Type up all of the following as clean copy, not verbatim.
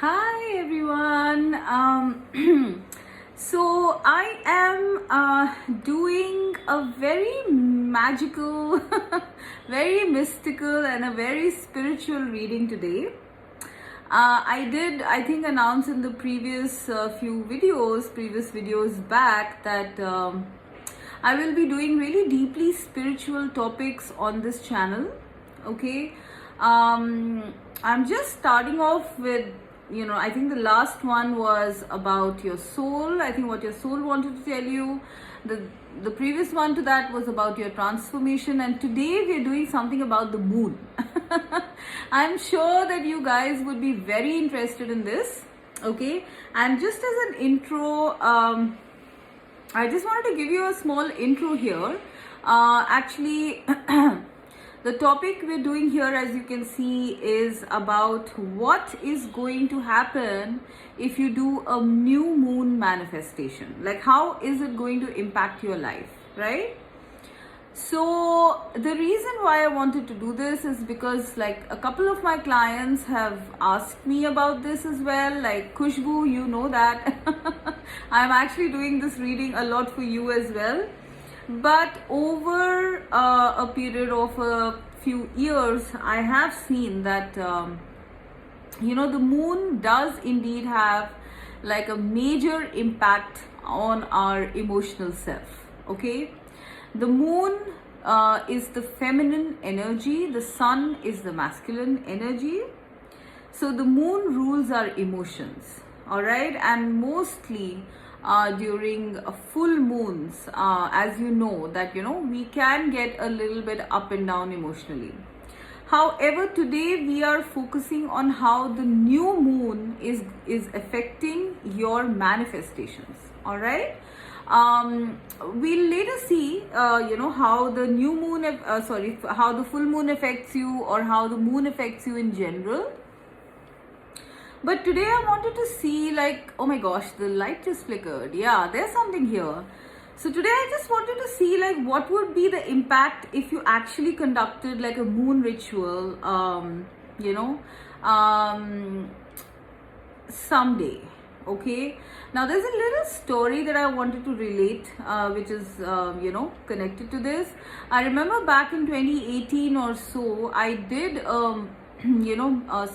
Hi everyone. So I am doing a very magical, very mystical, and a very spiritual reading today. I think, announce in the previous previous videos back that I will be doing really deeply spiritual topics on this channel. Okay. I'm just starting off with, I think the last one was about your soul. I think what your soul wanted to tell you. The previous one to that was about your transformation, and today we're doing something about the moon. I'm sure that you guys would be very interested in this. Okay, and just as an intro, I just wanted to give you a small intro here. Actually, the topic we're doing here, as you can see, is about what is going to happen if you do a new moon manifestation. Like, how is it going to impact your life, right? So the reason why I wanted to do this is because, like, a couple of my clients have asked me about this as well. Like, Khushbu, you know that I'm actually doing this reading a lot for you as well. But over a period of a few years, I have seen that the moon does indeed have like a major impact on our emotional self. Okay, the moon is the feminine energy, the sun is the masculine energy. So the moon rules our emotions, all right, and mostly during full moons, as you know, that we can get a little bit up and down emotionally. However, today we are focusing on how the new moon is affecting your manifestations, all right. We'll later see how the new moon how the full moon affects you, or how the moon affects you in general. But today I wanted to see, like, oh my gosh, the light just flickered. Yeah, there's something here. So today I just wanted to see, like, what would be the impact if you actually conducted like a moon ritual, someday. Okay. Now there's a little story that I wanted to relate, which is, connected to this. I remember back in 2018 or so, I did a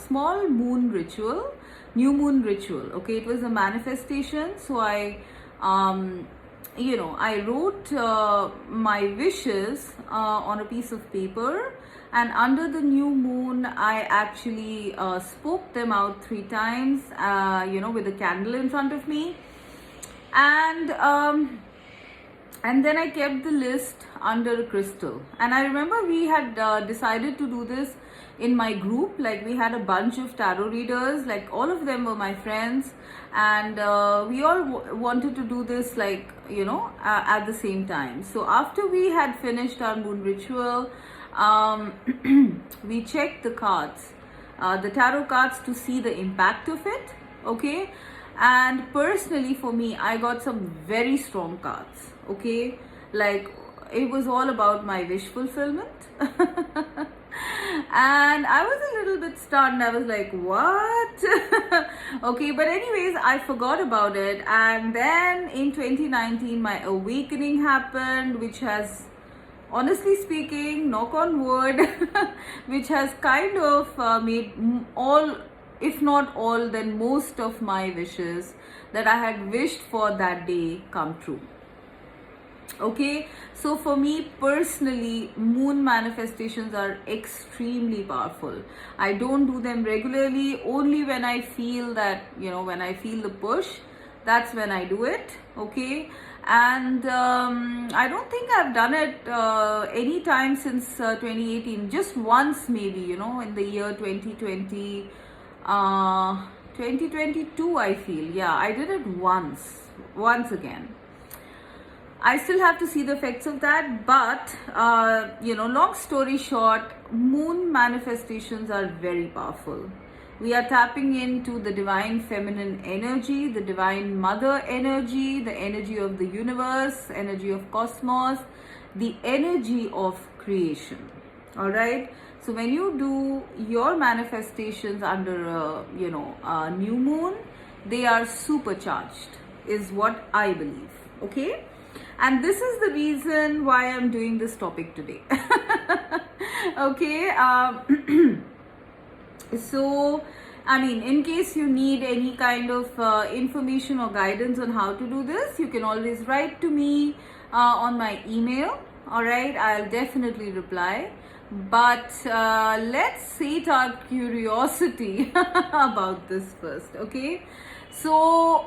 small moon ritual, new moon ritual. Okay, it was a manifestation. So I wrote my wishes on a piece of paper, and under the new moon I actually spoke them out 3 times, with a candle in front of me, and then I kept the list under a crystal. And I remember we had decided to do this in my group. Like, we had a bunch of tarot readers, like all of them were my friends, and we all wanted to do this, like, at the same time. So after we had finished our moon ritual, we checked the cards, the tarot cards, to see the impact of it. Okay, and personally for me, I got some very strong cards. Okay, like, it was all about my wish fulfillment. And I was a little bit stunned. I was like, what? Okay, but anyways, I forgot about it. And then in 2019, my awakening happened, which has, honestly speaking, knock on wood, which has kind of made all, if not all, then most of my wishes that I had wished for that day come true. Okay, so for me personally, moon manifestations are extremely powerful. I don't do them regularly, only when I feel that, when I feel the push, that's when I do it. Okay, and I don't think I've done it any time since 2018, just once maybe, in the year 2020, 2022, I feel. Yeah, I did it once again. I still have to see the effects of that, but long story short, moon manifestations are very powerful. We are tapping into the divine feminine energy, the divine mother energy, the energy of the universe, energy of cosmos, the energy of creation. All right. So when you do your manifestations under a new moon, they are supercharged, is what I believe. Okay, and this is the reason why I'm doing this topic today. Okay, so I mean, in case you need any kind of information or guidance on how to do this, you can always write to me on my email. All right, I'll definitely reply. But let's sate our curiosity about this first. Okay, so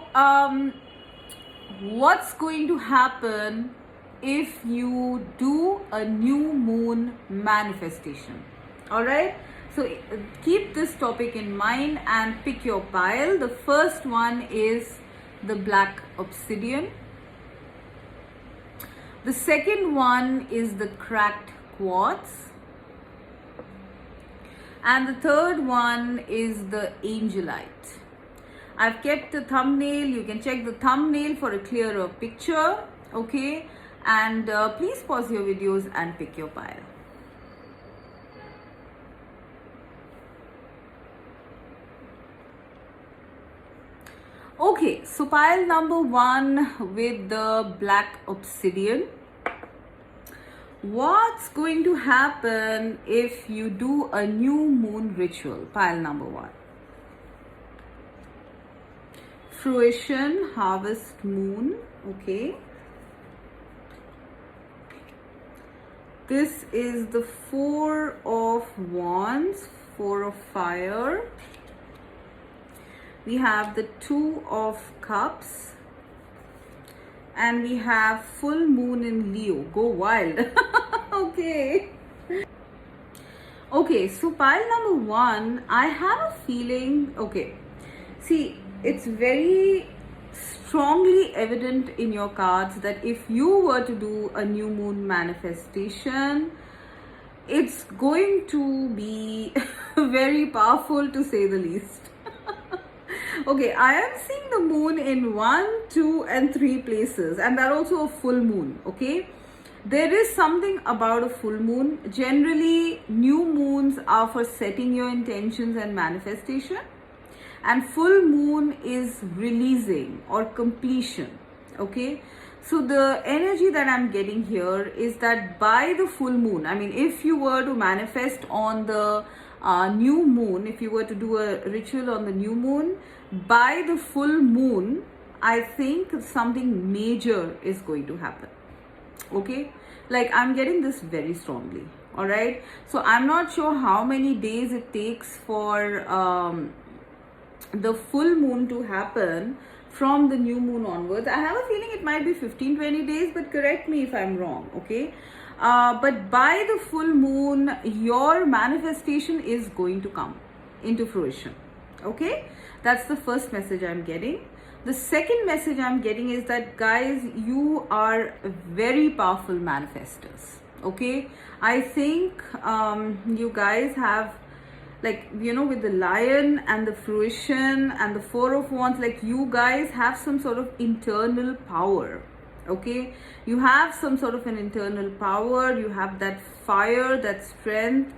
what's going to happen if you do a new moon manifestation? All right, so keep this topic in mind and pick your pile. The first one is the black obsidian. The second one is the cracked quartz. And the third one is the Angelite. I've kept the thumbnail. You can check the thumbnail for a clearer picture. Okay, and please pause your videos and pick your pile. Okay, so pile number one with the black obsidian. What's going to happen if you do a new moon ritual? Pile number one. Fruition, harvest moon. Okay. This is the Four of Wands, Four of Fire. We have the Two of Cups. And we have full moon in Leo. Go wild. Okay. Okay, so pile number one, I have a feeling, okay, see, it's very strongly evident in your cards that if you were to do a new moon manifestation, it's going to be very powerful, to say the least. Okay, I am seeing the moon in 1, 2 and 3 places, and that also a full moon. Okay, there is something about a full moon. Generally, new moons are for setting your intentions and manifestation, and full moon is releasing or completion. Okay, so the energy that I'm getting here is that by the full moon, I mean, if you were to manifest on the new moon, if you were to do a ritual on the new moon, by the full moon, I think something major is going to happen. Okay, like I'm getting this very strongly. All right, so I'm not sure how many days it takes for the full moon to happen from the new moon onwards. I have a feeling it might be 15-20 days, but correct me if I'm wrong. Okay, but by the full moon, your manifestation is going to come into fruition. Okay, that's the first message I'm getting. The second message I'm getting is that, guys, you are very powerful manifestors. Okay, I think you guys have, like, you know, with the lion and the fruition and the Four of Wands, like, you guys have some sort of internal power. Okay, you have some sort of an internal power. You have that fire, that strength,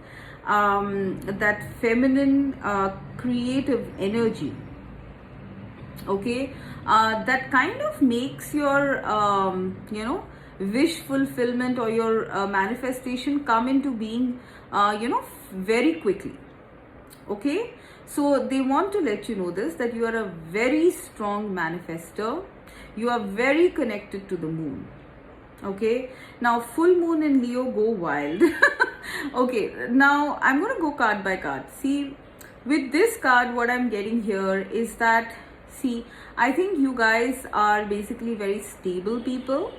that feminine creative energy. Okay, that kind of makes your you know, wish fulfillment or your manifestation come into being you know, very quickly. Okay, so they want to let you know this, that you are a very strong manifester. You are very connected to the moon. Okay, now full moon in Leo, go wild. Okay, now I'm going to go card by card. See, with this card, what I'm getting here is that, see, I think you guys are basically very stable people.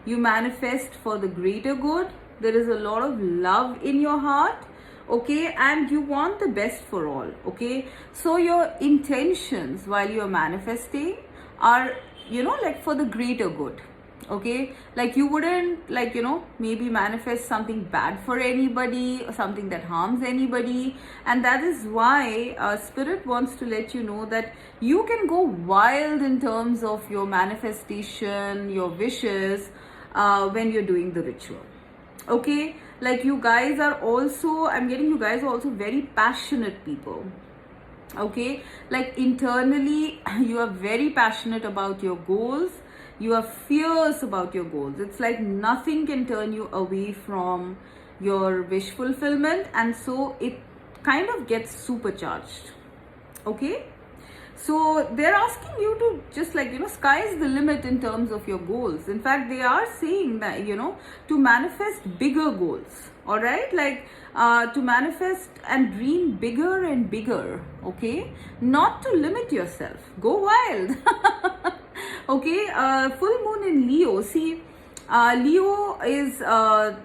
You manifest for the greater good. There is a lot of love in your heart. Okay, and you want the best for all. Okay, so your intentions while you're manifesting are, you know, like for the greater good. Okay, like you wouldn't, like, you know, maybe manifest something bad for anybody or something that harms anybody. And that is why Spirit wants to let you know that you can go wild in terms of your manifestation, your wishes, when you're doing the ritual. Okay, like you guys are also, I'm getting you guys are also very passionate people. Okay, like internally you are very passionate about your goals, you are fierce about your goals. It's like nothing can turn you away from your wish fulfillment, and so it kind of gets supercharged. Okay, so they're asking you to just, like, sky is the limit in terms of your goals. In fact, they are saying that, to manifest bigger goals. All right, like to manifest and dream bigger and bigger. Okay, not to limit yourself, go wild. Okay, full moon in Leo. See, Leo is a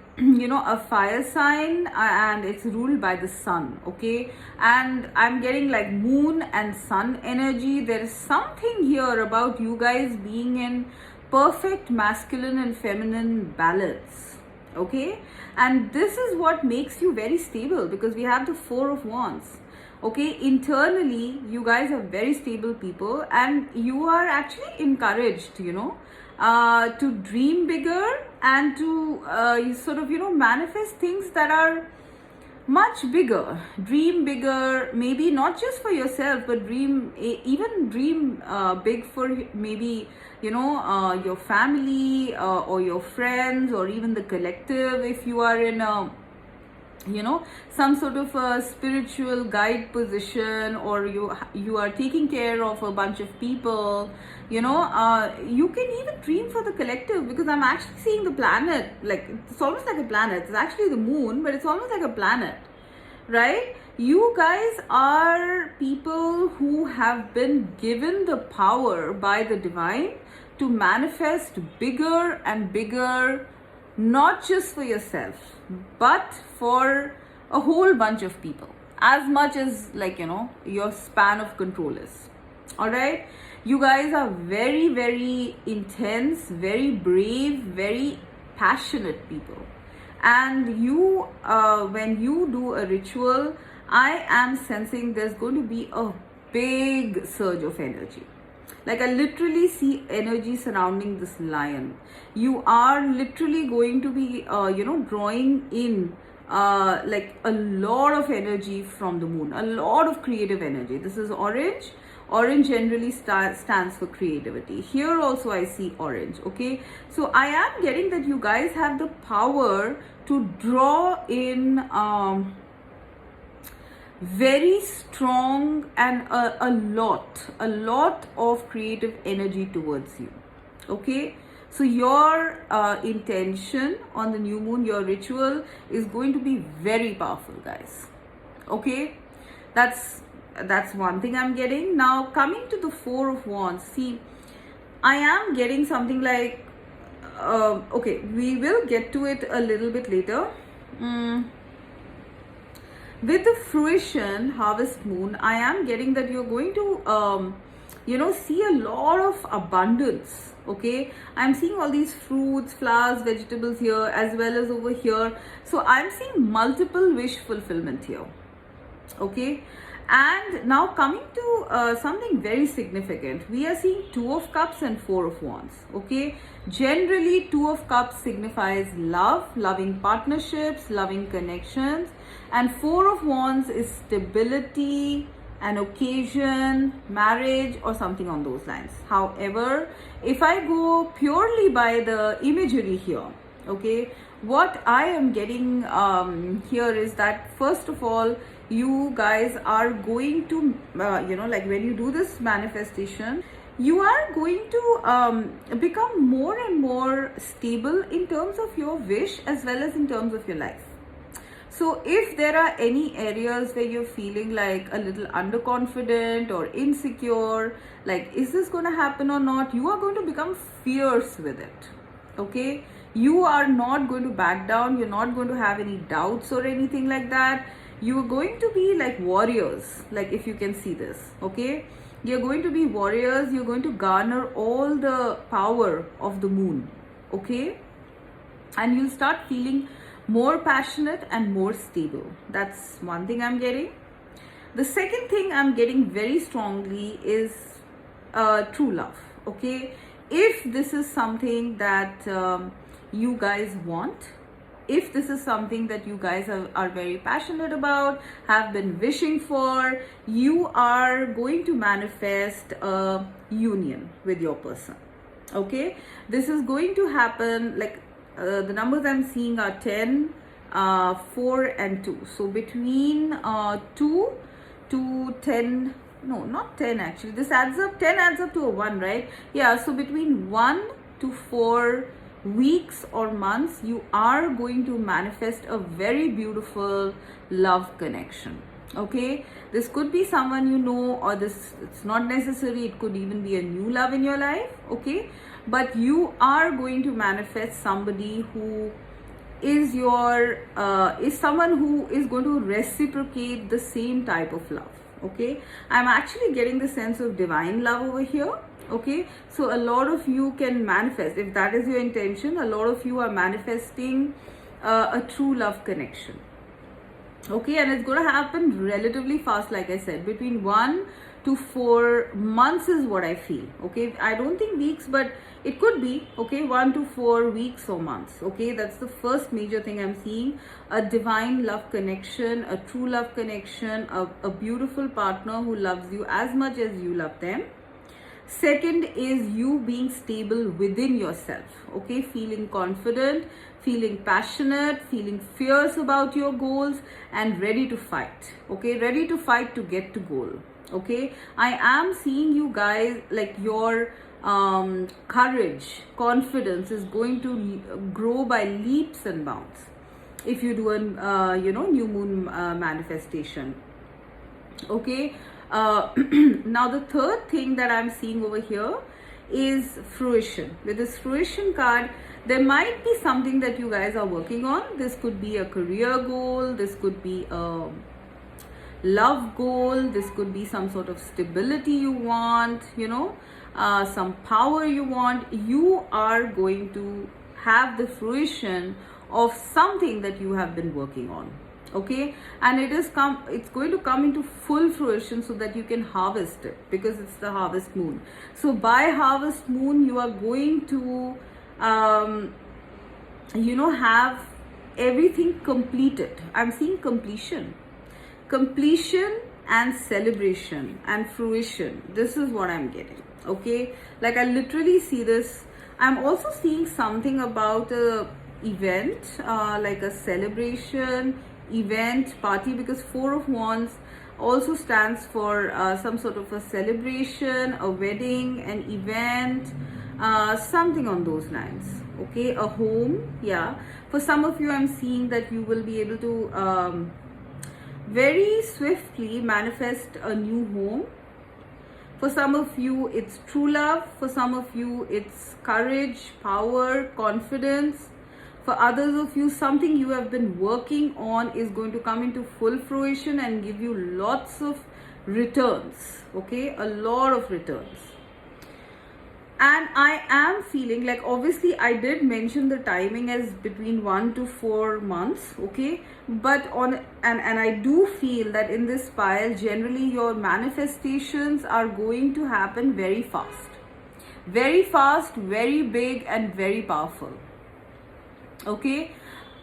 fire sign, and it's ruled by the sun. Okay, and I'm getting like moon and sun energy. There is something here about you guys being in perfect masculine and feminine balance. Okay, and this is what makes you very stable, because we have the Four of Wands. Okay, internally you guys are very stable people, and you are actually encouraged, to dream bigger, and to sort of manifest things that are much bigger. Dream bigger, maybe not just for yourself, but dream big for maybe your family, or your friends, or even the collective, if you are in a some sort of a spiritual guide position, or you are taking care of a bunch of people. You can even dream for the collective, because I'm actually seeing the planet, like it's almost like a planet. It's actually the moon, but it's almost like a planet, right? You guys are people who have been given the power by the divine to manifest bigger and bigger, not just for yourself, but for a whole bunch of people, as much as your span of control is. All right, you guys are very, very intense, very brave, very passionate people, and you when you do a ritual, I am sensing there's going to be a big surge of energy. Like I literally see energy surrounding this lion. You are literally going to be, drawing in like a lot of energy from the moon, a lot of creative energy. This is orange. Orange generally stands for creativity. Here also I see orange. Okay, so I am getting that you guys have the power to draw in very strong and a lot of creative energy towards you. Okay, so your intention on the new moon, your ritual is going to be very powerful, guys. Okay, that's one thing I'm getting. Now coming to the Four of Wands, see, I am getting something like okay, we will get to it a little bit later. With the fruition harvest moon, I am getting that you're going to see a lot of abundance. Okay, I'm seeing all these fruits, flowers, vegetables here, as well as over here. So I'm seeing multiple wish fulfillment here. Okay, and now coming to something very significant, we are seeing Two of Cups and Four of Wands. Okay, generally Two of Cups signifies love, loving partnerships, loving connections, and Four of Wands is stability, an occasion, marriage, or something on those lines. However, if I go purely by the imagery here, okay, what I am getting here is that, first of all, you guys are going to like when you do this manifestation, you are going to become more and more stable in terms of your wish as well as in terms of your life. So if there are any areas where you're feeling like a little underconfident or insecure, like is this going to happen or not, you are going to become fierce with it. Okay, you are not going to back down, you're not going to have any doubts or anything like that. You are going to be like warriors, like if you can see this. Okay, you're going to be warriors, you're going to garner all the power of the moon. Okay, and you'll start feeling more passionate and more stable. That's one thing I'm getting. The second thing I'm getting very strongly is true love. Okay, if this is something that you guys want, if this is something that you guys are very passionate about, have been wishing for, you are going to manifest a union with your person. Okay, this is going to happen, like the numbers I'm seeing are 10, 4 and 2. So between 2 to 10, no, not 10 actually, this adds up, 10 adds up to a 1, right? Yeah, so between 1 to 4 weeks or months, you are going to manifest a very beautiful love connection. Okay, this could be someone you know, or this, it's not necessary, it could even be a new love in your life. Okay, but you are going to manifest somebody who is your is someone who is going to reciprocate the same type of love. Okay, I'm actually getting the sense of divine love over here. Okay, so a lot of you can manifest, if that is your intention, a lot of you are manifesting a true love connection. Okay, and it's going to happen relatively fast. Like I said, between 1 to 4 months is what I feel. Okay, I don't think weeks, but it could be. Okay, 1 to 4 weeks or months. Okay, that's the first major thing I'm seeing. A divine love connection, a true love connection, a beautiful partner who loves you as much as you love them. Second is you being stable within yourself. Okay, feeling confident, feeling passionate, feeling fierce about your goals, and ready to fight. Okay, ready to fight to get to goal. Okay, I am seeing you guys, like your courage, confidence is going to grow by leaps and bounds if you do a new moon manifestation. Okay, now the third thing that I'm seeing over here is fruition. With this fruition card, there might be something that you guys are working on. This could be a career goal, this could be a love goal, this could be some sort of stability you want, some power you want. You are going to have the fruition of something that you have been working on. Okay, and it's going to come into full fruition so that you can harvest it, because it's the harvest moon. So by harvest moon, you are going to have everything completed. I'm seeing completion and celebration and fruition. This is what I'm getting. Okay, like I literally see this. I'm also seeing something about a event, like a celebration, event, party, because 4 of Wands also stands for some sort of a celebration, a wedding, an event, something on those lines. Okay, a home. Yeah, for some of you, I'm seeing that you will be able to very swiftly manifest a new home. For some of you, it's true love. For some of you, it's courage, power, confidence. For others of you, something you have been working on is going to come into full fruition and give you lots of returns. Okay, a lot of returns. And I am feeling like, obviously I did mention the timing as between 1 to 4 months. Okay, but and I do feel that in this pile, generally your manifestations are going to happen very fast, very big and very powerful. Okay,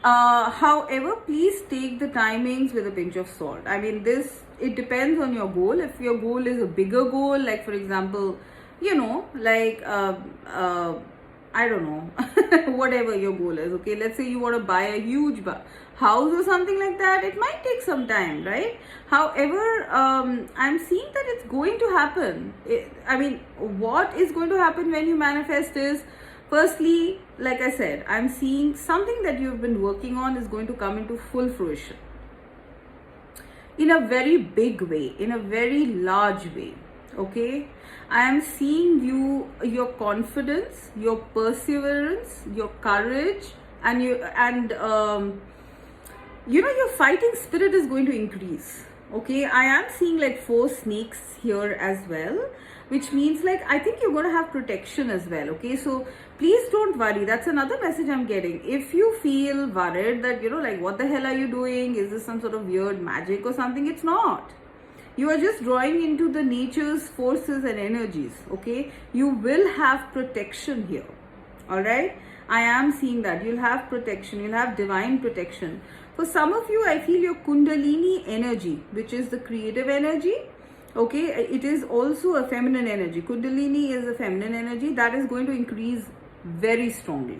however, please take the timings with a pinch of salt. I mean, it depends on your goal. If your goal is a bigger goal, like for example, like I don't know, whatever your goal is. Okay, let's say you want to buy a huge house or something like that, it might take some time, right? However, I'm seeing that it's going to happen. I mean, what is going to happen when you manifest is, firstly, like I said, I'm seeing something that you've been working on is going to come into full fruition in a very big way, in a very large way. Okay, I am seeing your confidence, your perseverance, your courage, and your fighting spirit is going to increase. Okay, I am seeing like 4 snakes here as well, which means like I think you're going to have protection as well. Okay, so please don't worry. That's another message I'm getting. If you feel worried that like what the hell are you doing, is this some sort of weird magic or something, it's not. You are just drawing into the nature's forces and energies. Okay, you will have protection here. All right, I am seeing that you'll have protection, you'll have divine protection. For some of you, I feel your kundalini energy, which is the creative energy, okay, it is also a feminine energy. Kundalini is a feminine energy that is going to increase very strongly.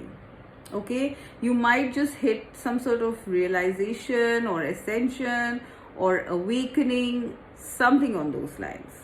Okay, you might just hit some sort of realization or ascension or awakening, something on those lines.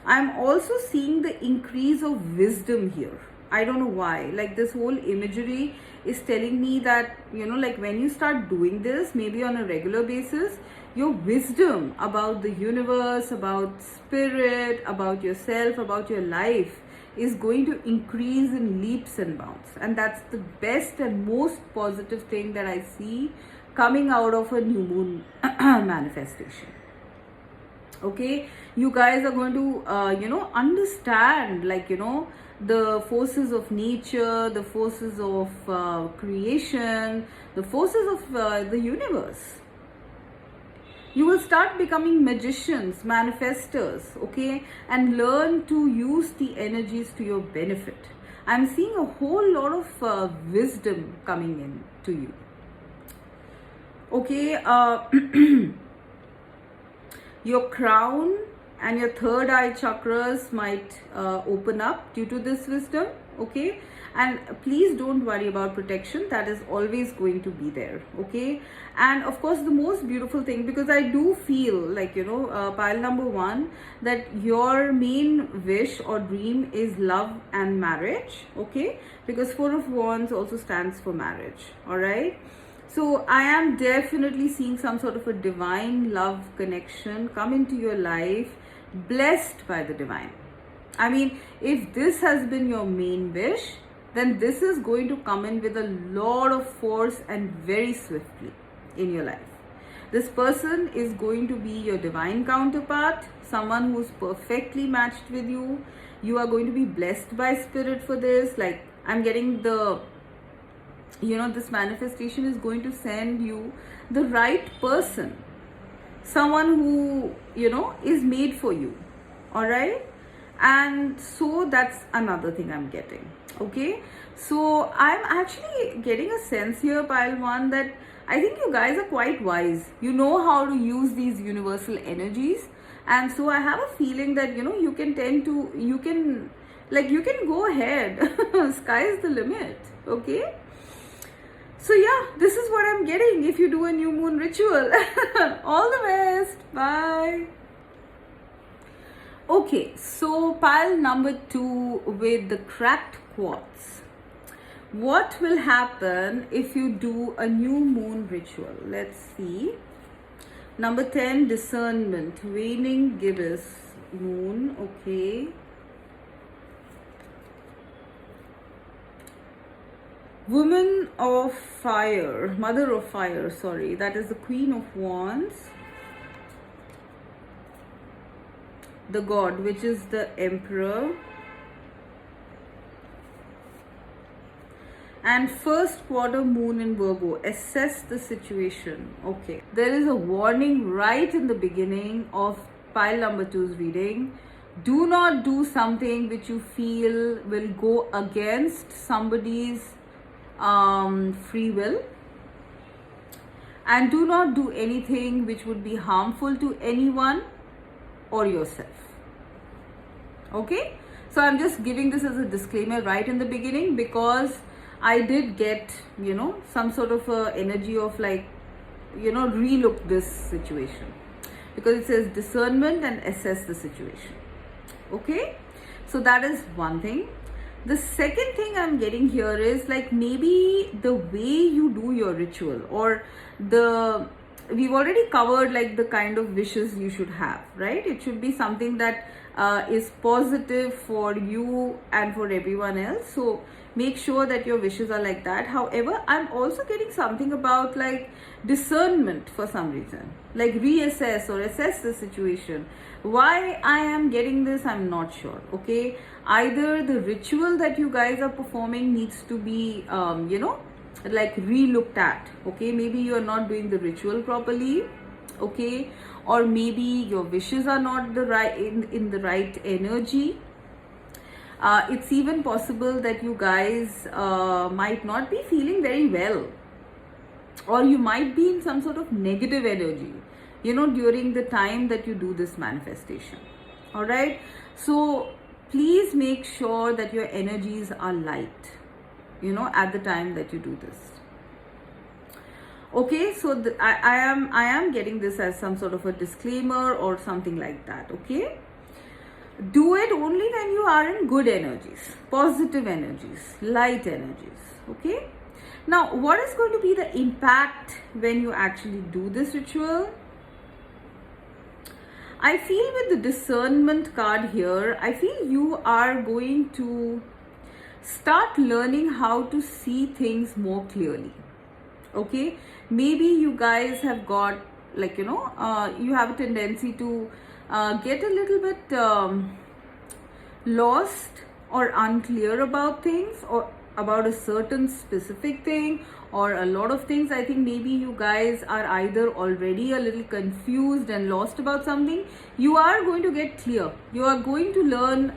I'm also seeing the increase of wisdom here. I don't know why, like this whole imagery is telling me that, you know, like when you start doing this, maybe on a regular basis, your wisdom about the universe, about spirit, about yourself, about your life is going to increase in leaps and bounds. And that's the best and most positive thing that I see coming out of a new moon manifestation. Okay, you guys are going to understand, like, you know, the forces of nature, the forces of creation, the forces of the universe. You will start becoming magicians, manifestors, okay, and learn to use the energies to your benefit. I'm seeing a whole lot of wisdom coming in to you. Okay, your crown and your third eye chakras might open up due to this wisdom, okay? And please don't worry about protection, that is always going to be there, okay? And of course, the most beautiful thing, because I do feel like, you know, pile number 1, that your main wish or dream is love and marriage, okay? Because 4 of Wands also stands for marriage, all right? So I am definitely seeing some sort of a divine love connection come into your life, blessed by the divine. I mean, if this has been your main wish, then this is going to come in with a lot of force and very swiftly in your life. This person is going to be your divine counterpart, someone who's perfectly matched with you. You are going to be blessed by spirit for this. Like, I'm getting the, you know, this manifestation is going to send you the right person, someone who, you know, is made for you, all right? And so that's another thing I'm getting, okay? So I'm actually getting a sense here, pile 1, that I think you guys are quite wise. You know how to use these universal energies. And so I have a feeling that, you know, you can go ahead. Sky's the limit, okay? So yeah, this is what I'm getting if you do a new moon ritual. All the best. Bye. Okay, so pile number 2 with the cracked quartz. What will happen if you do a new moon ritual? Let's see. Number 10, discernment, waning gibbous moon. Okay. Woman of fire, mother of fire, sorry, that is the Queen of Wands. The god, which is the Emperor. And first quarter moon in Virgo. Assess the situation. Okay, there is a warning right in the beginning of pile number 2's reading. Do not do something which you feel will go against somebody's free will, and do not do anything which would be harmful to anyone or yourself. Okay, so I'm just giving this as a disclaimer right in the beginning, because I did get, you know, some sort of a energy of like, you know, relook this situation, because it says discernment and assess the situation. Okay, so that is one thing. The second thing I'm getting here is like maybe the way you do your ritual, or we've already covered like the kind of wishes you should have, right? It should be something that is positive for you and for everyone else. So make sure that your wishes are like that. However, I'm also getting something about like discernment for some reason, like reassess or assess the situation. Why I am getting this, I'm not sure. Okay, either the ritual that you guys are performing needs to be you know, like re-looked at. Okay, maybe you are not doing the ritual properly, okay, or maybe your wishes are not the right in the right energy. It's even possible that you guys might not be feeling very well, or you might be in some sort of negative energy, during the time that you do this manifestation. All right, so please make sure that your energies are light, at the time that you do this. Okay, so I am getting this as some sort of a disclaimer or something like that. Okay, do it only when you are in good energies, positive energies, light energies. Okay, now what is going to be the impact when you actually do this ritual? I feel with the discernment card here, I feel you are going to start learning how to see things more clearly. Okay, maybe you guys have got, like, you have a tendency to get a little bit lost or unclear about things, or about a certain specific thing, or a lot of things. I think maybe you guys are either already a little confused and lost about something. You are going to get clear. You are going to learn,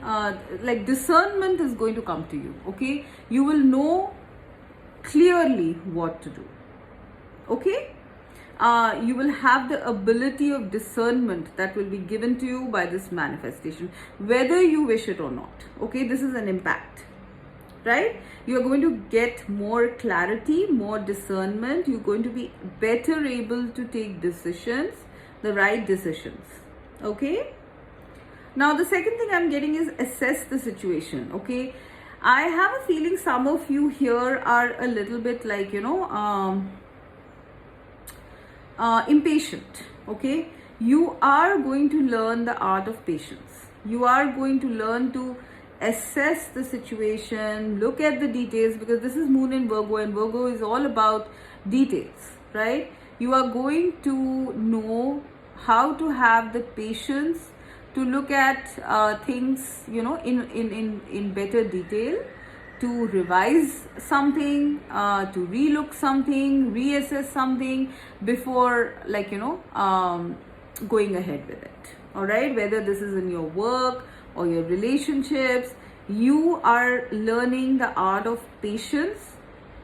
like, discernment is going to come to you. Okay, you will know clearly what to do. Okay, you will have the ability of discernment that will be given to you by this manifestation, whether you wish it or not. Okay, this is an impact, right? You are going to get more clarity, more discernment. You're going to be better able to take decisions, the right decisions. Okay, now the second thing I'm getting is assess the situation. Okay, I have a feeling some of you here are a little bit, like, impatient. Okay, you are going to learn the art of patience. You are going to learn to assess the situation, look at the details, because this is Moon in Virgo, and Virgo is all about details, right? You are going to know how to have the patience to look at things, in better detail, to revise something, to relook something, reassess something before, like, going ahead with it. All right, whether this is in your work or your relationships, you are learning the art of patience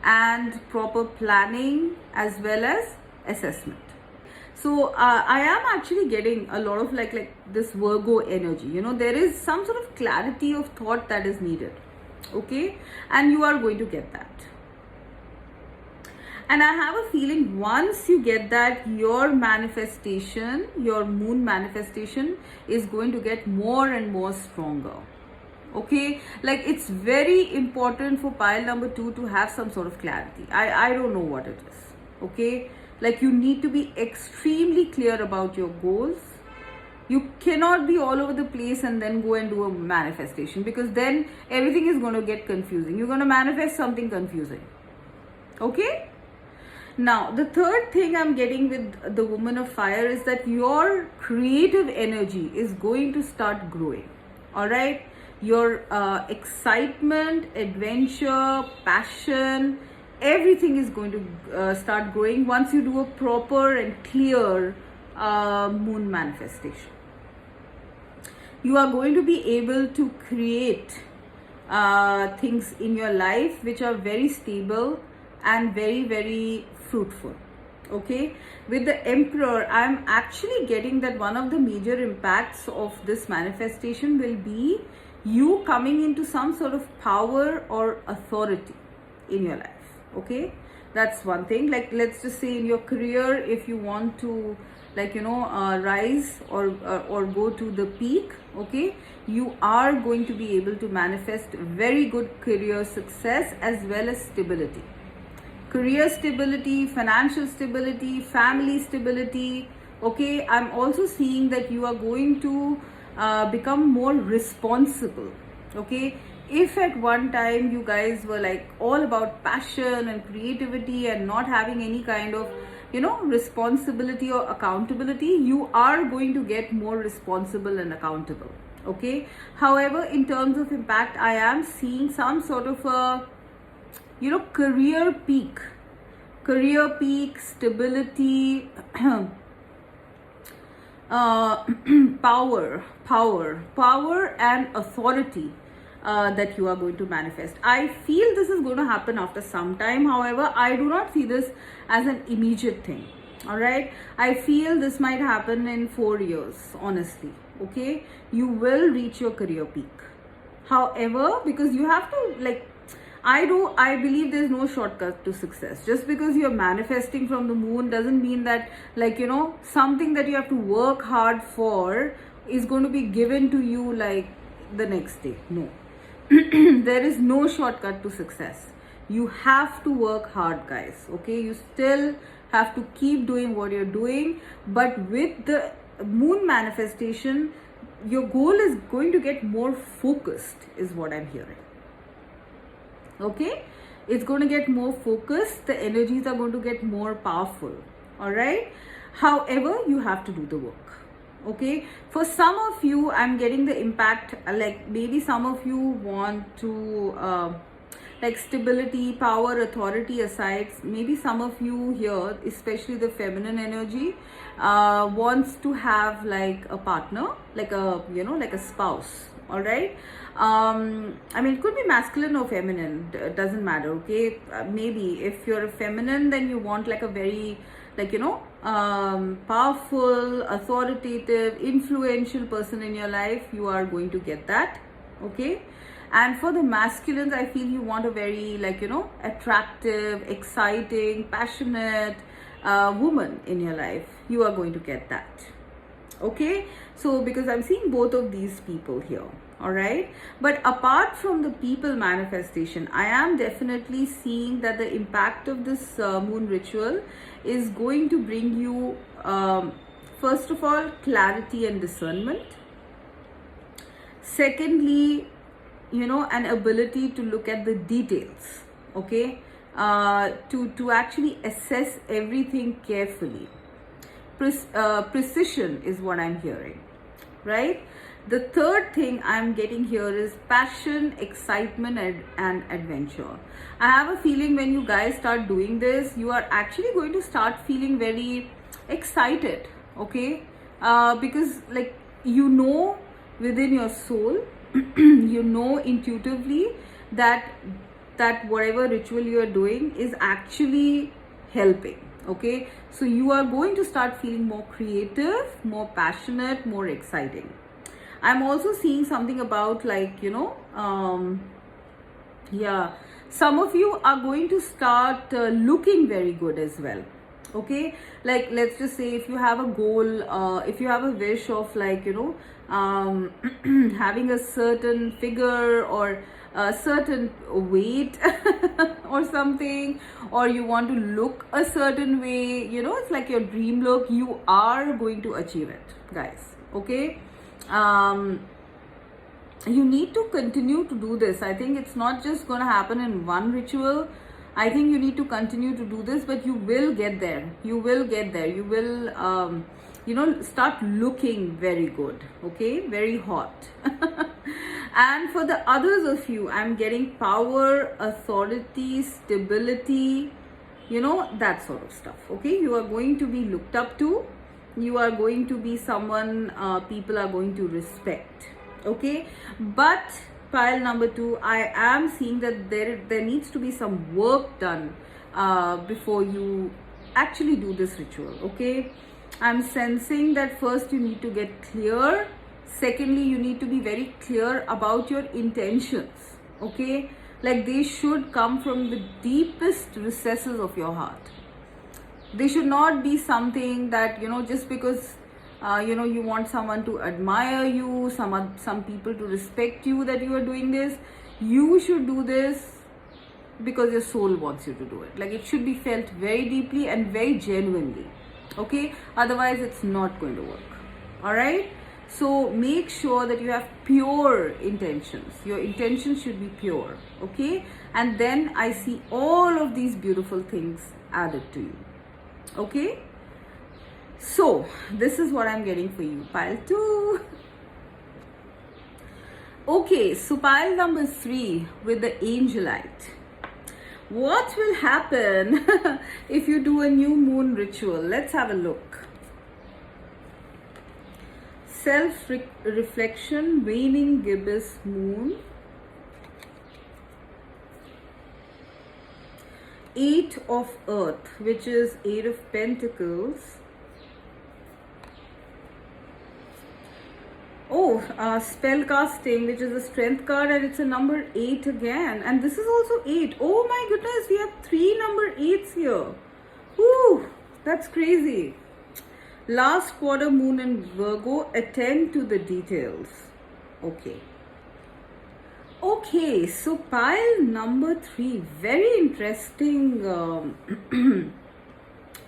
and proper planning as well as assessment. So I am actually getting a lot of like this Virgo energy. There is some sort of clarity of thought that is needed. Okay, and you are going to get that. And I have a feeling once you get that, your manifestation, your moon manifestation, is going to get more and more stronger. Okay, like, it's very important for pile number 2 to have some sort of clarity. I don't know what it is. Okay, like, you need to be extremely clear about your goals. You cannot be all over the place and then go and do a manifestation, because then everything is going to get confusing. You're going to manifest something confusing. Okay? Now, the third thing I'm getting with the Woman of Fire is that your creative energy is going to start growing. All right? Your excitement, adventure, passion, everything is going to start growing once you do a proper and clear moon manifestation. You are going to be able to create things in your life which are very stable and very, very fruitful. Okay, with the Emperor, I'm actually getting that one of the major impacts of this manifestation will be you coming into some sort of power or authority in your life. Okay, that's one thing. Like, let's just say in your career, if you want to, like, rise or go to the peak, okay, you are going to be able to manifest very good career success as well as stability. Career stability, financial stability, family stability. Okay, I'm also seeing that you are going to become more responsible. Okay, if at one time you guys were like all about passion and creativity and not having any kind of responsibility or accountability, you are going to get more responsible and accountable. Okay, however, in terms of impact, I am seeing some sort of a career peak, stability, power and authority. that you are going to manifest. I feel this is going to happen after some time. However, I do not see this as an immediate thing. All right, I feel this might happen in 4 years, honestly. Okay, you will reach your career peak. However, because you have to, like, I believe there's no shortcut to success. Just because you're manifesting from the moon doesn't mean that, like, you know, something that you have to work hard for is going to be given to you like the next day. No. There is no shortcut to success. You have to work hard, guys. Okay, you still have to keep doing what you're doing, but with the moon manifestation, your goal is going to get more focused, is what I'm hearing. Okay, it's going to get more focused. The energies are going to get more powerful. All right, however, you have to do the work. Okay, for some of you, I'm getting the impact, like maybe some of you want to like stability, power, authority aside, maybe some of you here, especially the feminine energy, wants to have like a partner, like a, you know, like a spouse. All right, I mean, it could be masculine or feminine, doesn't matter. Okay, maybe if you're a feminine, then you want like a very, like, you know, powerful, authoritative, influential person in your life. You are going to get that. Okay, and for the masculines, I feel you want a very, like, you know, attractive, exciting, passionate woman in your life. You are going to get that. Okay, so because I'm seeing both of these people here. All right, but apart from the people manifestation, I am definitely seeing that the impact of this moon ritual is going to bring you, first of all, clarity and discernment. Secondly, you know, an ability to look at the details. Okay, to actually assess everything carefully. Precision is what I'm hearing, right? The third thing I'm getting here is passion, excitement, and adventure. I have a feeling when you guys start doing this, you are actually going to start feeling very excited. Okay, because, like, you know, within your soul, you know intuitively that whatever ritual you are doing is actually helping. Okay, so you are going to start feeling more creative, more passionate, more exciting. I'm also seeing something about, like, you know, yeah, some of you are going to start looking very good as well. Okay, like, let's just say if you have a goal, if you have a wish of, like, you know, having a certain figure or a certain weight or something, or you want to look a certain way, you know, it's like your dream look, you are going to achieve it, guys. Okay, you need to continue to do this. I think it's not just going to happen in one ritual. I think you need to continue to do this, but you will get there. You will get there. You will, you know, start looking very good. Okay, very hot. And for the others of you, I'm getting power, authority, stability, you know, that sort of stuff. Okay, you are going to be looked up to. You are going to be someone people are going to respect. Okay, but pile number 2, I am seeing that there needs to be some work done before you actually do this ritual. Okay, I'm sensing that first you need to get clear. Secondly, you need to be very clear about your intentions. Okay, like, they should come from the deepest recesses of your heart. They should not be something that, you know, just because you know, you want someone to admire you, some people to respect you, that you are doing this. You should do this because your soul wants you to do it. Like, it should be felt very deeply and very genuinely. Okay, otherwise it's not going to work. All right, so make sure that you have pure intentions. Your intentions should be pure. Okay, and then I see all of these beautiful things added to you. Okay, so this is what I'm getting for you, pile 2. Okay, so pile number 3 with the Angelite. What will happen if you do a new moon ritual? Let's have a look. Self-reflection, waning gibbous moon, Eight of Earth, which is Eight of Pentacles. Oh, spell casting, which is a strength card, and it's a number 8 again. And this is also 8. Oh my goodness, we have 3 number 8s here. Whew, that's crazy. Last quarter moon in Virgo, attend to the details. Okay. Okay, so pile number 3, very interesting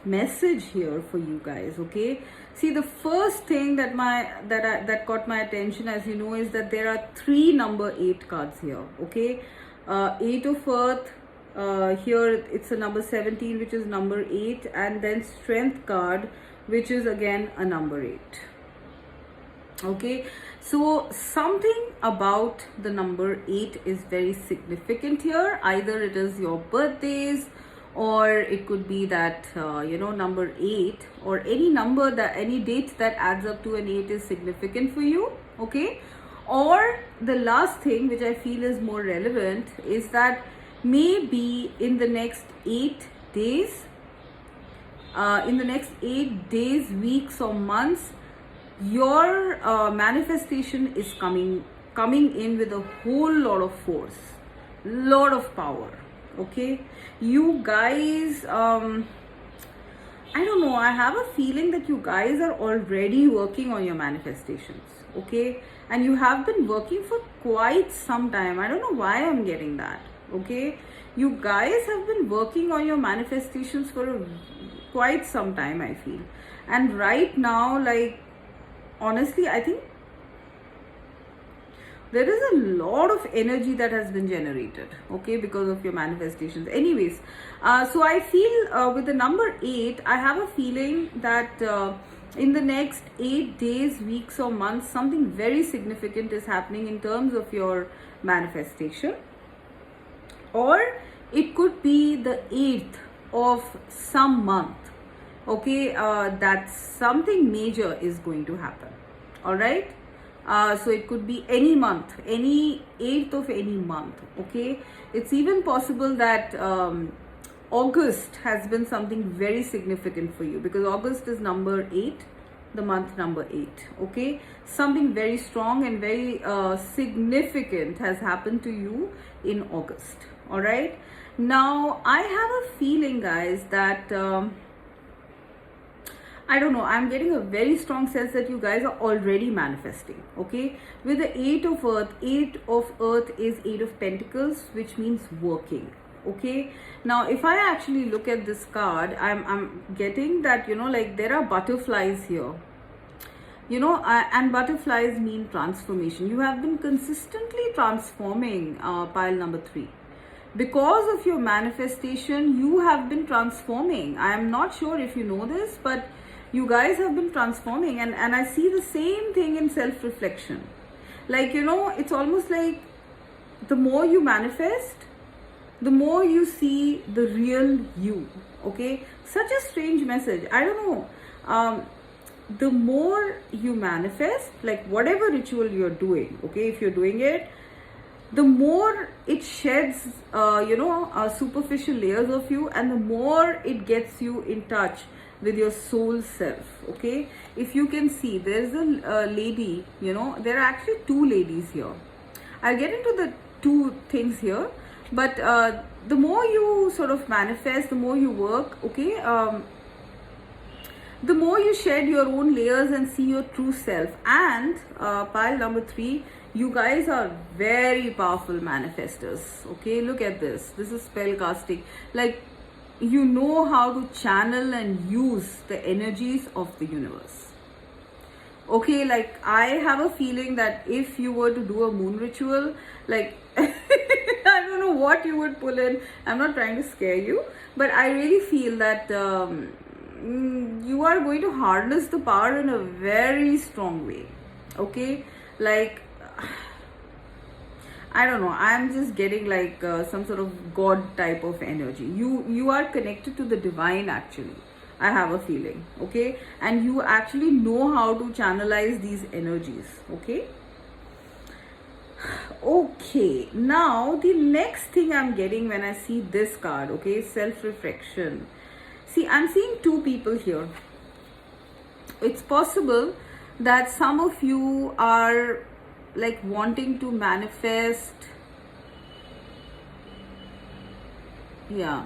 message here for you guys. Okay, see, the first thing that caught my attention, as you know, is that there are 3 number 8 cards here. Okay, 8 of Earth, here it's a number 17, which is number 8, and then strength card, which is again a number 8. Okay, so something about the number 8 is very significant here. Either it is your birthdays, or it could be that number 8, or any number, that any date that adds up to an 8 is significant for you. Okay, or the last thing, which I feel is more relevant, is that maybe in the next 8 days, weeks or months, your manifestation is coming in with a whole lot of force, lot of power. Okay, you guys, I don't know, I have a feeling that you guys are already working on your manifestations. Okay, and you have been working for quite some time. I don't know why I'm getting that. Okay, you guys have been working on your manifestations for quite some time, I feel. And right now, like, honestly, I think there is a lot of energy that has been generated, okay, because of your manifestations. Anyways, so I feel with the number 8, I have a feeling that in the next 8 days, weeks or months, something very significant is happening in terms of your manifestation. Or it could be the 8th of some month. Okay, that something major is going to happen. All right, so it could be any month, any 8th of any month. Okay, it's even possible that August has been something very significant for you, because August is number 8, the month number 8. Okay, something very strong and very significant has happened to you in August. All right, now I have a feeling, guys, that I don't know, I'm getting a very strong sense that you guys are already manifesting. Okay, with the 8 of Earth, 8 of Earth is 8 of Pentacles, which means working. Okay, now if I actually look at this card, I'm getting that, like, there are butterflies here, and butterflies mean transformation. You have been consistently transforming, pile number 3. Because of your manifestation, you have been transforming. I am not sure if you know this, but you guys have been transforming, and I see the same thing in self-reflection. Like, it's almost like the more you manifest, the more you see the real you. Okay, such a strange message. I don't know. The more you manifest, like whatever ritual you're doing, okay, if you're doing it, the more it sheds, superficial layers of you, and the more it gets you in touch with your soul self. Okay, if you can see, there's a lady, there are actually 2 ladies here. I'll get into the 2 things here, but the more you sort of manifest, the more you work, okay, the more you shed your own layers and see your true self. And pile number 3, you guys are very powerful manifestors. Okay, look at this. This is spell casting. Like, you know how to channel and use the energies of the universe. Okay, like, I have a feeling that if you were to do a moon ritual, like, I don't know what you would pull in. I'm not trying to scare you, but I really feel that you are going to harness the power in a very strong way. Okay, like, I don't know, I'm just getting like some sort of God type of energy. You are connected to the divine, actually, I have a feeling. Okay, and you actually know how to channelize these energies. Okay, Okay, now the next thing I'm getting when I see this card, okay, self-reflection. See, I'm seeing two people here. It's possible that some of you are like wanting to manifest. Yeah.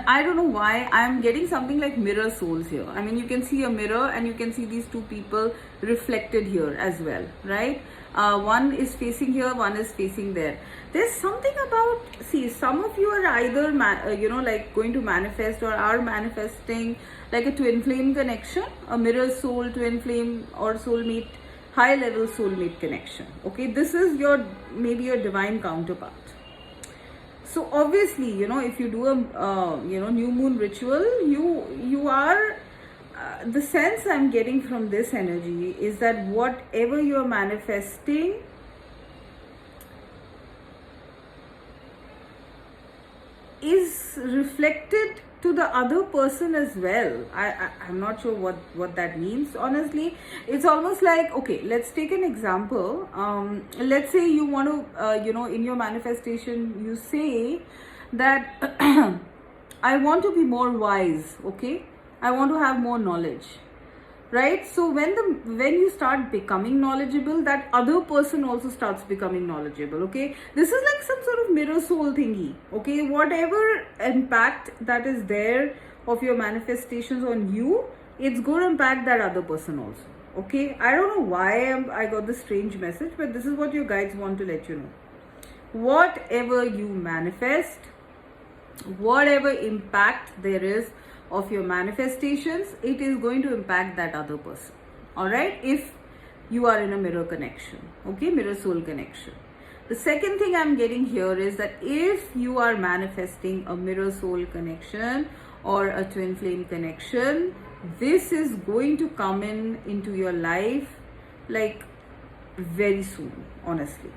I don't know why I'm getting something like mirror souls here. I mean, you can see a mirror and you can see these two people reflected here as well, right? One is facing here, one is facing there. There's something about, see, some of you are either, like going to manifest or are manifesting like a twin flame connection, a mirror soul, twin flame or soulmate, high level soulmate connection. Okay, this is your, maybe your divine counterpart. So obviously, if you do a new moon ritual, you are the sense I'm getting from this energy is that whatever you're manifesting is reflected to the other person as well. I'm not sure what that means, honestly. It's almost like, okay, let's take an example. Let's say you want to, in your manifestation, you say that I want to be more wise, okay? I want to have more knowledge. Right? So when you start becoming knowledgeable, that other person also starts becoming knowledgeable. Okay, this is like some sort of mirror soul thingy. Okay, whatever impact that is there of your manifestations on you, it's going to impact that other person also. Okay, I don't know why I got this strange message, but this is what your guides want to let you know. Whatever you manifest, whatever impact there is of your manifestations, it is going to impact that other person. All right, if you are in a mirror connection, okay, mirror soul connection. The second thing I'm getting here is that if you are manifesting a mirror soul connection or a twin flame connection, this is going to come into your life like very soon, honestly.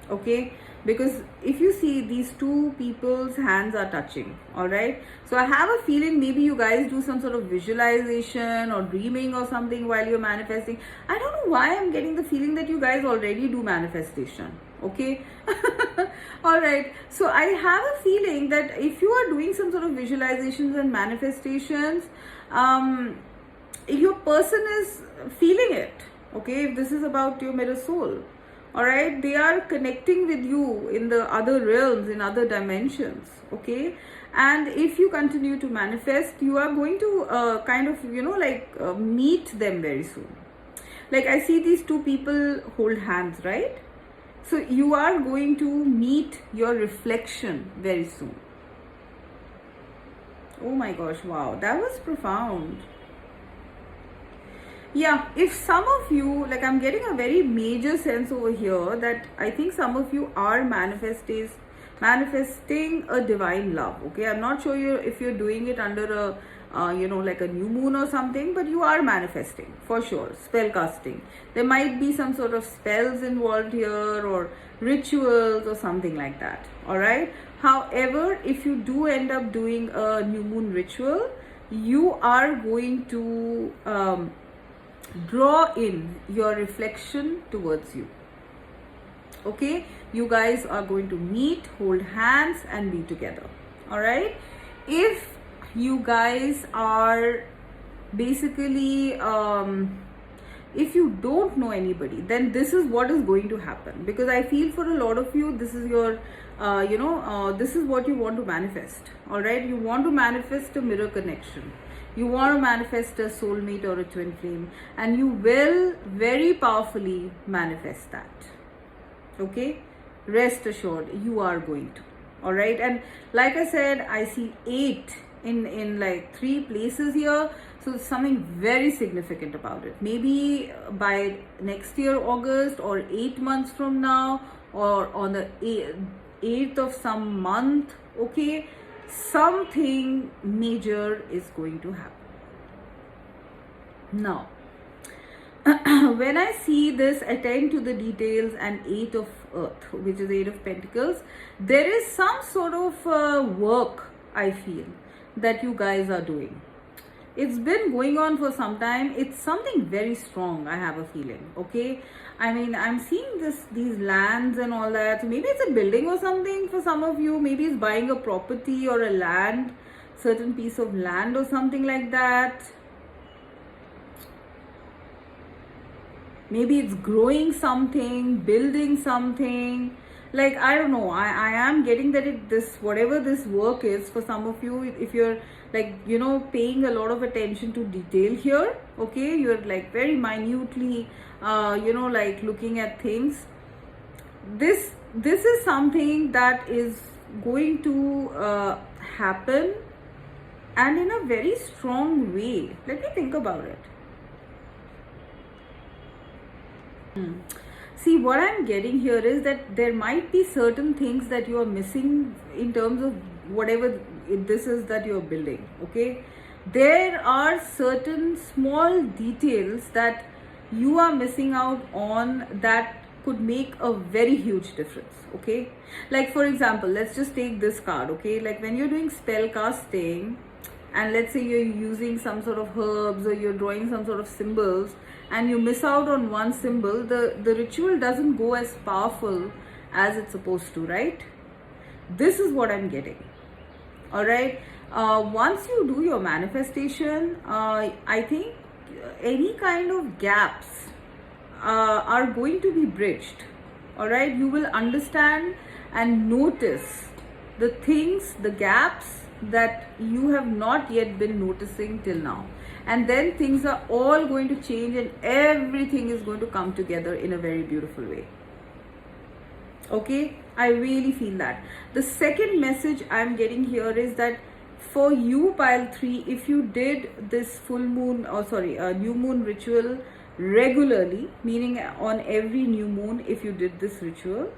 Okay, because if you see, these two people's hands are touching. All right, so I have a feeling maybe you guys do some sort of visualization or dreaming or something while you're manifesting. I don't know why I'm getting the feeling that you guys already do manifestation. Okay. All right, so I have a feeling that if you are doing some sort of visualizations and manifestations, your person is feeling it. Okay, if this is about your mirror soul, all right, they are connecting with you in the other realms, in other dimensions. Okay, and if you continue to manifest, you are going to kind of meet them very soon. Like I see these two people hold hands, right? So you are going to meet your reflection very soon. Oh my gosh, wow, that was profound. Yeah, if some of you, like I'm getting a very major sense over here that I think some of you are manifesting a divine love. Okay, I'm not sure if you're doing it under a like a new moon or something, but you are manifesting for sure. Spell casting, there might be some sort of spells involved here or rituals or something like that. All right, however, if you do end up doing a new moon ritual, you are going to draw in your reflection towards you. Okay, you guys are going to meet, hold hands and be together. All right, if you guys are basically if you don't know anybody, then this is what is going to happen, because I feel for a lot of you, this is your this is what you want to manifest. All right, you want to manifest a mirror connection, you want to manifest a soulmate or a twin flame, and you will very powerfully manifest that. Okay, rest assured, you are going to. All right, and like I said, I see 8 in like 3 places here, so something very significant about it. Maybe by next year August, or 8 months from now, or on the 8th of some month. Okay, something major is going to happen. Now, when I see this attend to the details and 8 of earth, which is 8 of pentacles, there is some sort of work I feel that you guys are doing. It's been going on for some time. It's something very strong, I have a feeling. Okay, I mean, I'm seeing these lands and all that. So maybe it's a building or something for some of you. Maybe it's buying a property or a land, certain piece of land or something like that. Maybe it's growing something, building something. Like, I don't know, I am getting that this whatever this work is for some of you, if you're like, you know, paying a lot of attention to detail here, okay, you're like very minutely you know, like looking at things. This is something that is going to happen, and in a very strong way. Let me think about it. See, what I'm getting here is that there might be certain things that you are missing in terms of whatever this is that you're building, okay? There are certain small details that you are missing out on that could make a very huge difference, okay? Like, for example, let's just take this card, okay? Like, when you're doing spell casting, and let's say you're using some sort of herbs or you're drawing some sort of symbols, and you miss out on one symbol, the ritual doesn't go as powerful as it's supposed to, right? This is what I'm getting. All right. Once you do your manifestation, I think any kind of gaps are going to be bridged. All right. You will understand and notice the things, the gaps that you have not yet been noticing till now. And then things are all going to change and everything is going to come together in a very beautiful way. Okay, I really feel that. The second message I'm getting here is that for you, pile 3, if you did this full moon, or sorry, new moon ritual regularly, meaning on every new moon, if you did this ritual,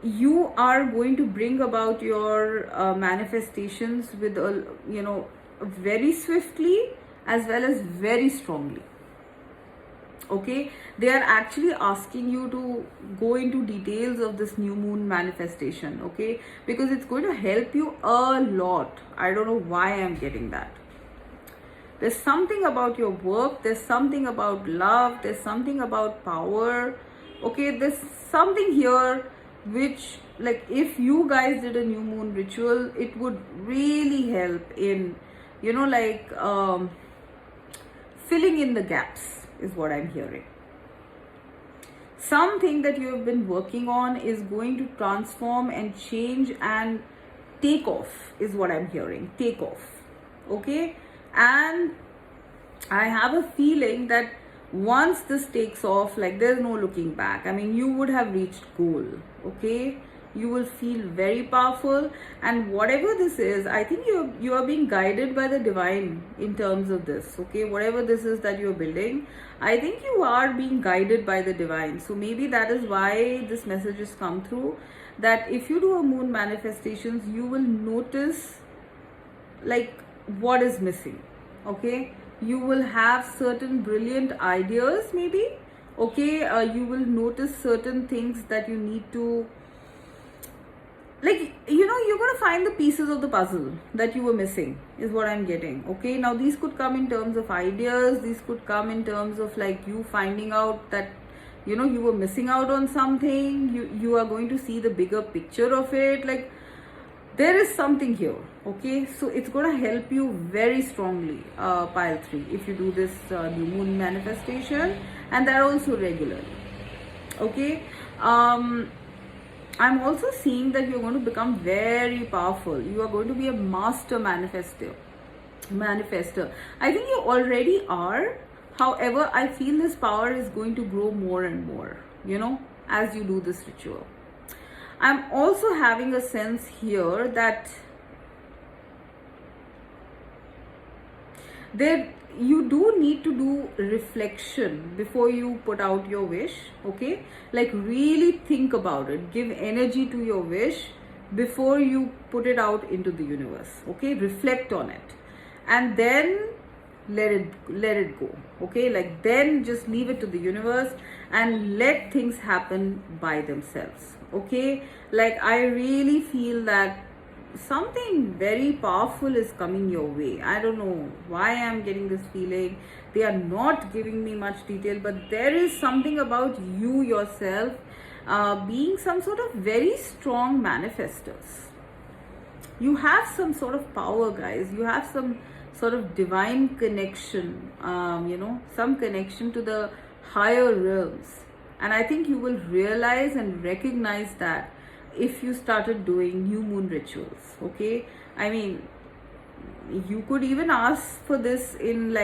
you are going to bring about your manifestations with a, you know, very swiftly as well as very strongly. Okay, they are actually asking you to go into details of this new moon manifestation, okay, because it's going to help you a lot. I don't know why I'm getting that. There's something about your work, there's something about love, there's something about power. Okay, there's something here which, like, if you guys did a new moon ritual, it would really help in, you know, like filling in the gaps is what I'm hearing. Something that you have been working on is going to transform and change and take off is what I'm hearing. Take off. Okay, and I have a feeling that once this takes off, like, there's no looking back. I mean, you would have reached goal. Okay, you will feel very powerful, and whatever this is, I think you are being guided by the divine in terms of this. Okay, whatever this is that you're building, I think you are being guided by the divine. So maybe that is why this message has come through, that if you do a moon manifestations, you will notice like what is missing. Okay, you will have certain brilliant ideas maybe. Okay, you will notice certain things that you need to, like, you know, you're going to find the pieces of the puzzle that you were missing is what I'm getting. Okay, now these could come in terms of ideas, these could come in terms of like you finding out that, you know, you were missing out on something. You are going to see the bigger picture of it. Like, there is something here. Okay, so it's going to help you very strongly, pile 3, if you do this new moon manifestation, and that also regularly. Okay, I'm also seeing that you're going to become very powerful. You are going to be a master manifester. I think you already are. However, I feel this power is going to grow more and more, you know, as you do this ritual. I'm also having a sense here that you do need to do reflection before you put out your wish. Okay, like really think about it, give energy to your wish before you put it out into the universe. Okay, reflect on it and then let it go. Okay, like then just leave it to the universe and let things happen by themselves. Okay, like I really feel that something very powerful is coming your way. I don't know why I'm getting this feeling. They are not giving me much detail, but there is something about you yourself being some sort of very strong manifestors. You have some sort of power, guys. You have some sort of divine connection, some connection to the higher realms. And I think you will realize and recognize that if you started doing new moon rituals. Okay, I mean, you could even ask for this in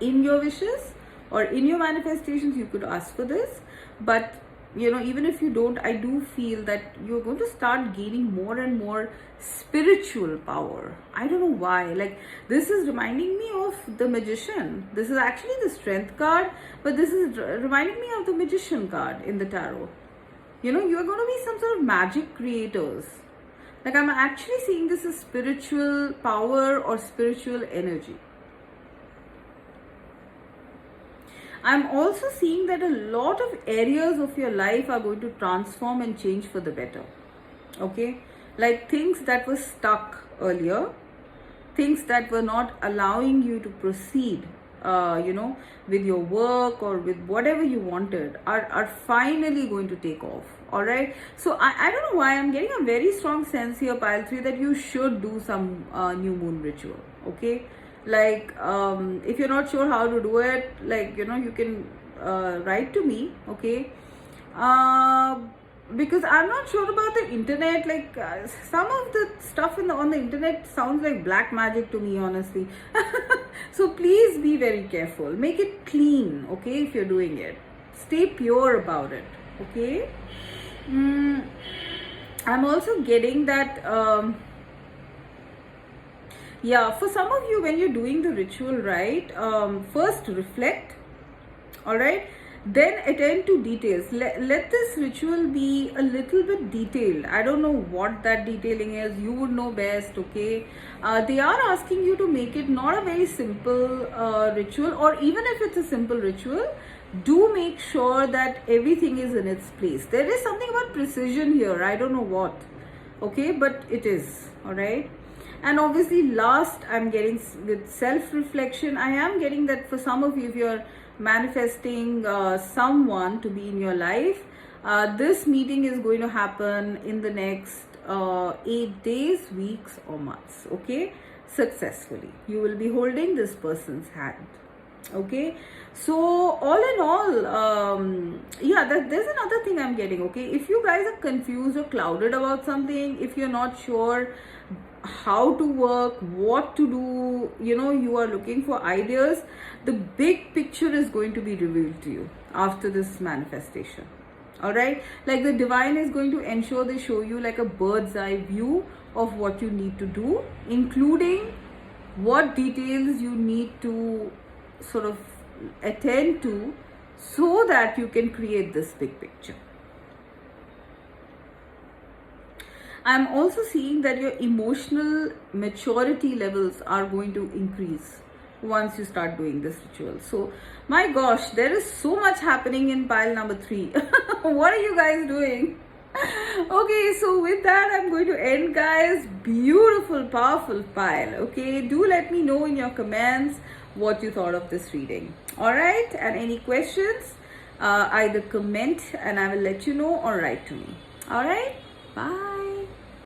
in your wishes or in your manifestations. You could ask for this, but even if you don't, I do feel that you're going to start gaining more and more spiritual power. I don't know why. Like, this is reminding me of the Magician. This is actually the Strength card, but this is reminding me of the Magician card in the tarot. You're going to be some sort of magic creators. Like, I'm actually seeing this as spiritual power or spiritual energy. I'm also seeing that a lot of areas of your life are going to transform and change for the better. Okay? Like, things that were stuck earlier, things that were not allowing you to proceed, with your work or with whatever you wanted, are finally going to take off. All right? So, I don't know why I'm getting a very strong sense here, Pile 3, that you should do some new moon ritual. Okay? Like, if you're not sure how to do it, you can write to me. Okay? Because I'm not sure about the internet. Some of the stuff on the internet sounds like black magic to me, honestly. So please be very careful. Make it clean, okay, if you're doing it. Stay pure about it, okay? I'm also getting that for some of you, when you're doing the ritual, right, first reflect, all right, then attend to details. Let this ritual be a little bit detailed. I don't know what that detailing is. You would know best, okay? They are asking you to make it not a very simple ritual, or even if it's a simple ritual, do make sure that everything is in its place. There is something about precision here. I don't know what, okay, but it is, all right? And obviously, last, I'm getting with self-reflection. I am getting that for some of you, if you're manifesting someone to be in your life, this meeting is going to happen in the next 8 days, weeks, or months. Okay, successfully. You will be holding this person's hand. Okay, so all in all, there's another thing I'm getting. Okay, if you guys are confused or clouded about something, if you're not sure how to work, what to do, you are looking for ideas, the big picture is going to be revealed to you after this manifestation. All right, like, the divine is going to ensure they show you like a bird's eye view of what you need to do, including what details you need to sort of attend to so that you can create this big picture. I'm also seeing that your emotional maturity levels are going to increase once you start doing this ritual. So, my gosh, there is so much happening in pile number 3. What are you guys doing? Okay, so with that, I'm going to end, guys. Beautiful, powerful pile. Okay, do let me know in your comments what you thought of this reading. All right, and any questions, either comment and I will let you know, or write to me. All right, bye.